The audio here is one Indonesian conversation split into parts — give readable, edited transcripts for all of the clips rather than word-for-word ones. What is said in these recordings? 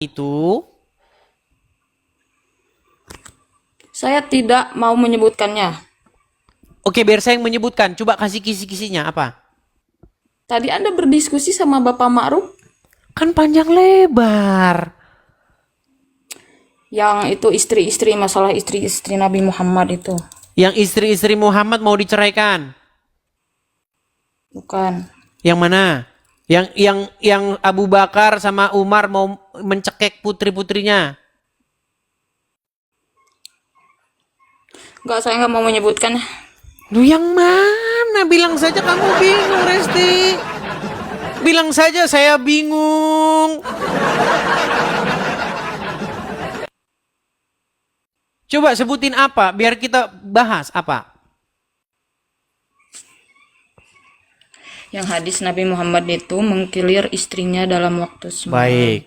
itu? Saya tidak mau menyebutkannya. Oke, biar saya yang menyebutkan. Coba kasih kisi-kisinya apa? Tadi Anda berdiskusi sama Bapak Ma'ruf Kan panjang lebar. yang itu istri-istri, masalah istri-istri Nabi Muhammad itu. Yang istri-istri Muhammad mau diceraikan. Bukan. Yang mana? Yang Abu Bakar sama Umar mau mencekik putri-putrinya. Enggak, saya nggak mau menyebutkan. Lu yang mana? Bilang saja kamu bingung, Resti. Bilang saja saya bingung. Coba sebutin apa biar kita bahas apa. Yang hadis Nabi Muhammad itu mengkilir istrinya dalam waktu semalam. Baik.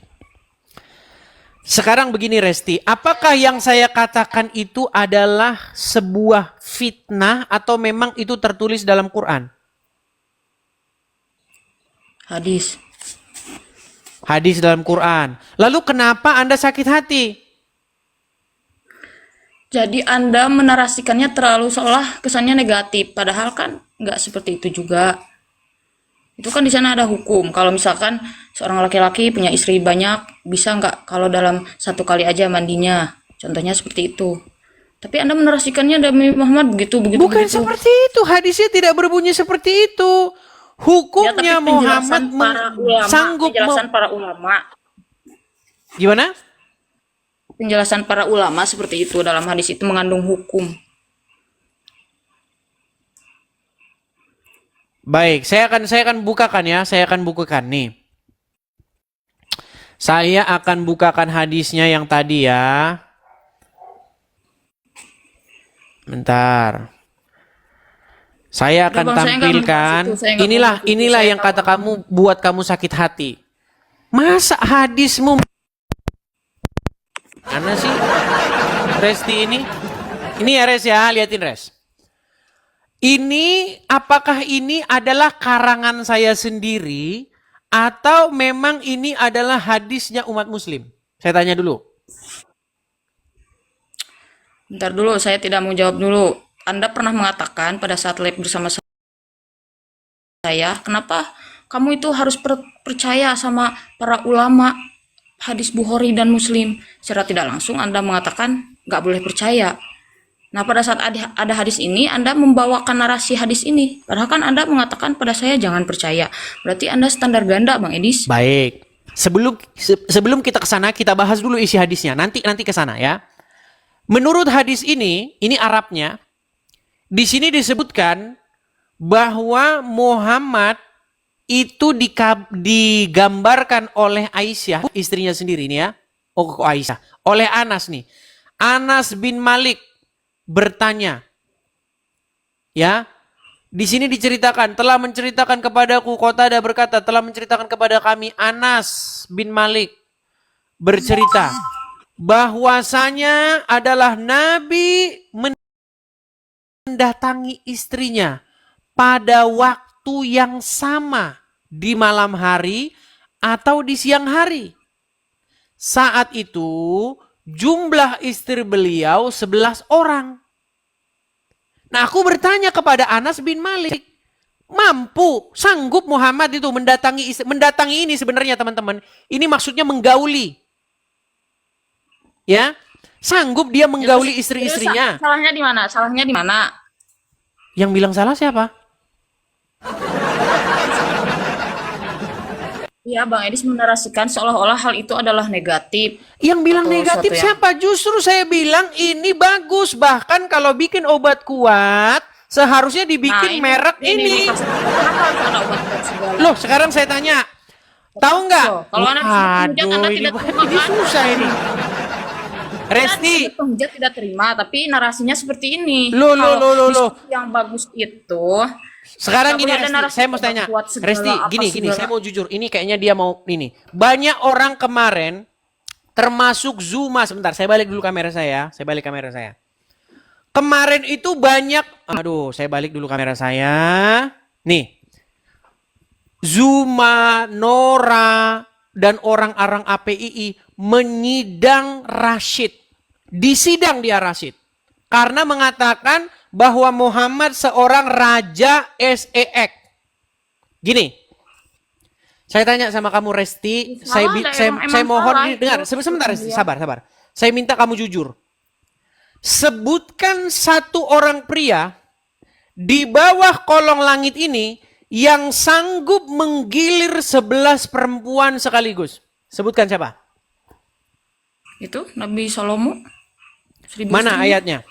Sekarang begini Resti, apakah yang saya katakan itu adalah sebuah fitnah atau memang itu tertulis dalam Quran? Hadis. Hadis dalam Quran. Lalu kenapa Anda sakit hati? Jadi Anda menarasikannya terlalu seolah kesannya negatif, padahal kan nggak seperti itu juga. Itu kan di sana ada hukum. Kalau misalkan seorang laki-laki punya istri banyak, bisa nggak kalau dalam satu kali aja mandinya? Contohnya seperti itu. Tapi Anda menarasikannya Nabi Muhammad begitu. Bukan seperti itu. Hadisnya tidak berbunyi seperti itu. Ya, Hukumnya tapi Muhammad penjelasan para ulama, Gimana? penjelasan para ulama seperti itu dalam hadis itu mengandung hukum. Baik, saya akan bukakan ya. Saya akan bukakan nih. Saya akan bukakan hadisnya yang tadi ya. Bentar. Saya akan Bang, saya nggak tampilkan. membahas itu, saya nggak mau bahas itu. Inilah Saya yang kata kamu buat kamu sakit hati. Masa hadismu mana sih? Resti ini? Ini ya Res ya, liatin Res. Ini apakah ini adalah karangan saya sendiri atau memang ini adalah hadisnya umat muslim? Saya tanya dulu. Bentar dulu, saya tidak mau jawab dulu. Anda pernah mengatakan pada saat live bersama saya, kenapa kamu itu harus percaya sama para ulama hadis Bukhari dan Muslim? Secara tidak langsung Anda mengatakan nggak boleh percaya. Nah, pada saat ada hadis ini, Anda membawakan narasi hadis ini. Padahal kan Anda mengatakan pada saya jangan percaya. Berarti Anda standar ganda, Bang Edis. Baik. Sebelum kita ke sana, kita bahas dulu isi hadisnya. Nanti ke sana ya. Menurut hadis ini Arabnya, di sini disebutkan bahwa Muhammad itu digambarkan oleh Aisyah, istrinya sendiri nih ya. Oh, kok Aisyah? Oleh Anas nih. Anas bin Malik bertanya. Ya. Di sini diceritakan, telah menceritakan kepadaku, Qatadah berkata, telah menceritakan kepada kami Anas bin Malik bercerita bahwasanya adalah Nabi mendatangi istrinya pada waktu yang sama di malam hari atau di siang hari. Saat itu jumlah istri beliau 11 orang. Nah, aku bertanya kepada Anas bin Malik, sanggup Muhammad itu mendatangi ini sebenarnya teman-teman. Ini maksudnya menggauli. Ya, sanggup dia menggauli istri-istrinya. Salahnya di mana? Salahnya di mana? Yang bilang salah siapa? Iya, Bang Edis menarasikan seolah-olah hal itu adalah negatif. Yang bilang Atau negatif suatu yang- siapa? Justru saya bilang ini bagus. Bahkan kalau bikin obat kuat, seharusnya dibikin merek ini. Kenapa harus ada obat segala? Loh, sekarang saya tanya. Tahu nggak? So, kalau Anda hujat, Anda Aduh, tidak terima, ini kan? susah ini. Resti. Penghujat tidak terima, tapi narasinya seperti ini. Loh. Diskusi yang bagus itu. Sekarang Nggak gini boleh ada Resti, narasi saya mau tanya. kuat segala, Resti, apa gini, segala. saya mau jujur. Ini kayaknya dia mau ini. Banyak orang kemarin, termasuk Zuma, sebentar, saya balik dulu kamera saya. Kemarin itu banyak, saya balik dulu kamera saya. Nih, Zuma, Nora, dan orang-orang APII menyidang Rashid. Disidang dia Rashid. Karena mengatakan bahwa Muhammad seorang raja SEX. Gini, saya tanya sama kamu Resti, saya mohon dengar, sebentar Resti, sabar. Saya minta kamu jujur. Sebutkan satu orang pria di bawah kolong langit ini yang sanggup menggilir 11 perempuan sekaligus. Sebutkan siapa? Itu Nabi Salomo. Mana ayatnya?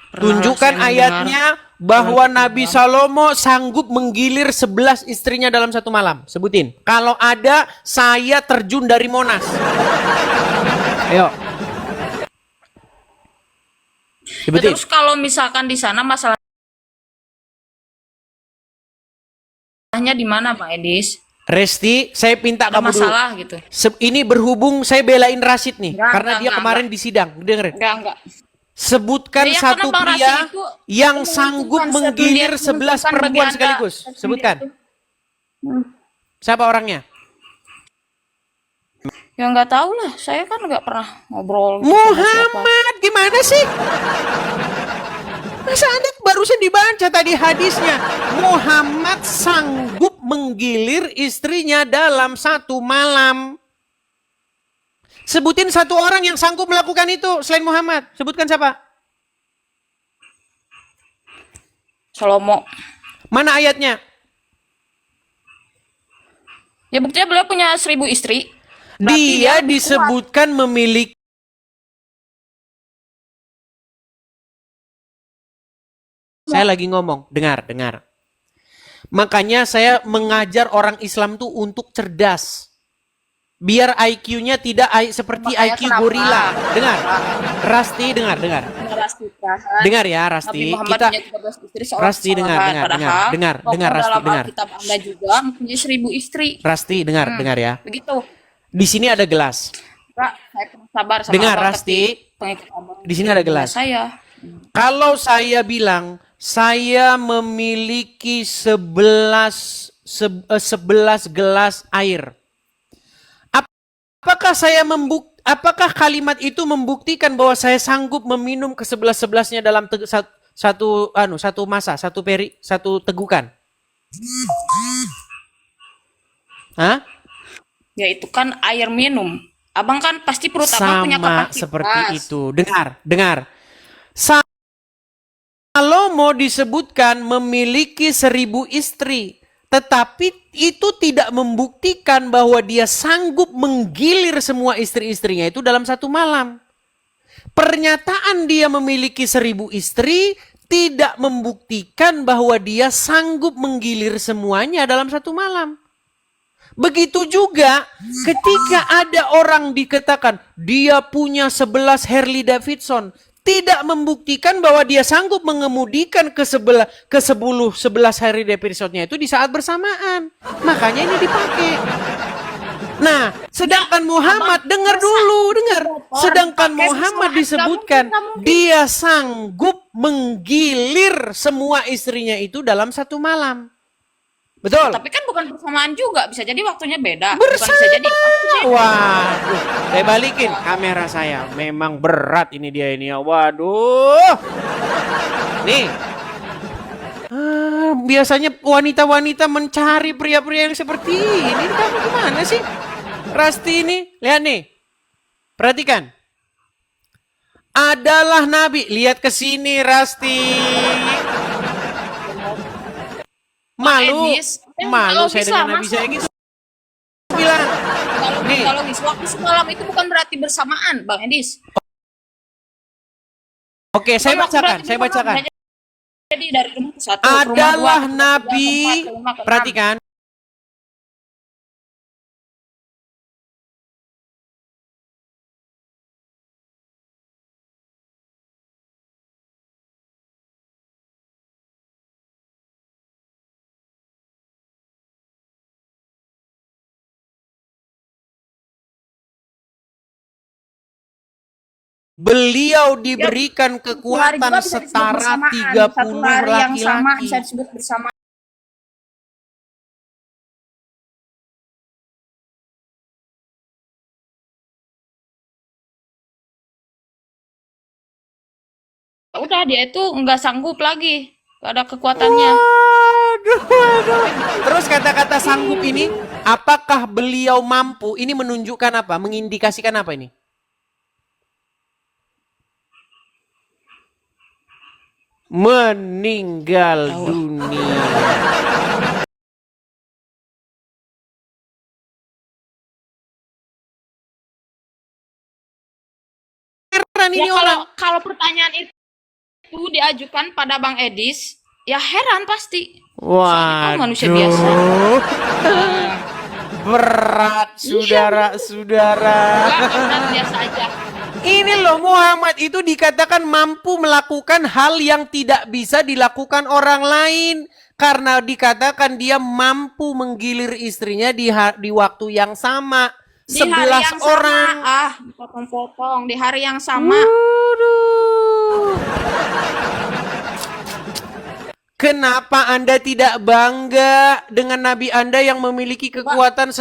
Tunjukkan ayatnya bahwa Nabi Salomo sanggup menggilir 11 istrinya dalam satu malam. Sebutin. Kalau ada, saya terjun dari Monas. Ayo. Sebutin. Terus kalau misalkan di sana masalahnya di mana, Pak Edis? Resti, saya minta Ada kamu dulu. masalah gitu. Ini berhubung saya belain Rashid nih, Enggak, karena enggak, dia enggak, kemarin di sidang. Dengerin. Enggak. Sebutkan Ya, satu karena Bang pria Rashid itu yang sanggup menguntungkan menggilir satu 11 dia perempuan bagi Anda. sekaligus. Sebutkan. Siapa orangnya? Ya nggak tahu lah, saya kan nggak pernah ngobrol. Muhammad, gimana sih? Masa Anda barusan dibaca tadi hadisnya. Muhammad sanggup menggilir istrinya dalam satu malam. Sebutin satu orang yang sanggup melakukan itu selain Muhammad. Sebutkan siapa? Salomo. Mana ayatnya? Ya buktinya beliau punya 1000 istri. Dia disebutkan memiliki. Saya lagi ngomong, dengar. Makanya saya mengajar orang Islam tuh untuk cerdas. Biar IQ-nya tidak seperti Makanya IQ kenapa? gorila. Dengar. Rasti, dengar. Dengar ya, Rasti. Kita Rasti dengar. Rasti dengar. Kita Anda juga punya 1000 istri. Rasti dengar ya. Begitu. Di sini ada gelas. Pak, saya kurang sabar sama Dengar, Abang, Rasti. tapi pengikut Abang Di sini ada gelas. Saya. Kalau saya bilang saya memiliki 11 gelas air. Apakah kalimat itu membuktikan bahwa saya sanggup meminum ke-11-11-nya dalam satu masa, satu tegukan? Hah? Ya itu kan air minum. Abang kan pasti perut abang punya Sama kapasitas. seperti itu. Dengar. Salomo disebutkan memiliki 1000 istri. Tetapi itu tidak membuktikan bahwa dia sanggup menggilir semua istri-istrinya itu dalam satu malam. Pernyataan dia memiliki 1000 istri tidak membuktikan bahwa dia sanggup menggilir semuanya dalam satu malam. Begitu juga ketika ada orang dikatakan dia punya 11 Harley Davidson, tidak membuktikan bahwa dia sanggup mengemudikan ke 11 Harley Davidsonnya itu di saat bersamaan. Makanya ini dipakai. Nah, sedangkan Muhammad, dengar. Sedangkan Muhammad disebutkan dia sanggup menggilir semua istrinya itu dalam satu malam. Betul. Tapi kan bukan bersamaan juga, bisa jadi waktunya beda. Bersama. Bukan bisa jadi waktunya. Waduh, saya balikin kamera saya. Memang berat ini dia ini. Waduh. Nih. Biasanya wanita-wanita mencari pria-pria yang seperti ini. Kamu gimana sih? Rasti ini, lihat nih. Perhatikan. Adalah Nabi. Lihat ke sini, Rasti. Malu saya dengan Nabi saya gitu. Bilang. Kalau waktu semalam itu bukan berarti bersamaan, Bang Edis. Oke, saya bacakan. Jadi dari rumah ke satu, adalah rumah 2, Nabi. ke 4, ke 6. Perhatikan. Beliau diberikan kekuatan setara 30 yang sama laki-laki. bisa disebut bersama. udah dia itu nggak sanggup lagi, nggak ada kekuatannya. Waduh, waduh. Terus kata-kata sanggup ini, apakah beliau mampu? Ini menunjukkan apa? Mengindikasikan apa ini? Meninggal Tahu. dunia. Heran Ya ini kalau orang. kalau pertanyaan itu diajukan pada Bang Edis, ya heran pasti. Soalnya kamu manusia biasa. Waduh. Berat, saudara-saudara. Enggak, berat biasa aja. Ini loh, Muhammad itu dikatakan mampu melakukan hal yang tidak bisa dilakukan orang lain. Karena dikatakan dia mampu menggilir istrinya di waktu yang sama. Di hari 11 yang sama, orang. potong-potong di hari yang sama. Waduh. Kenapa Anda tidak bangga dengan Nabi Anda yang memiliki kekuatan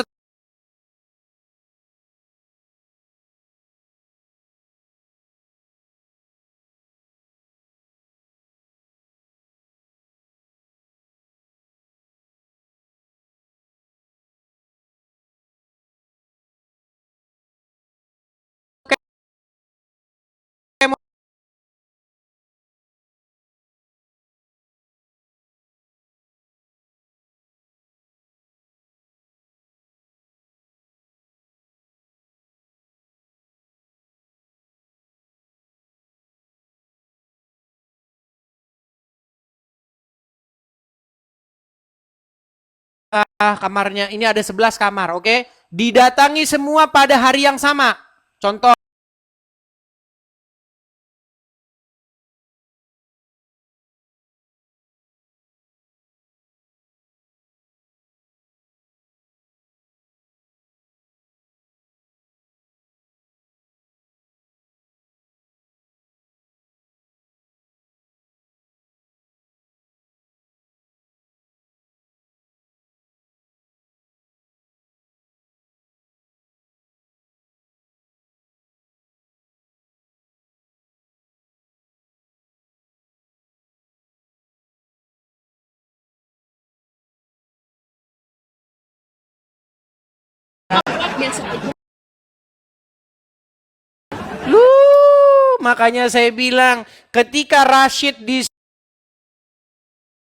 kamarnya? Ini ada 11 kamar, oke? Didatangi semua pada hari yang sama. Contoh. Biasa aja. Makanya saya bilang ketika Rashid di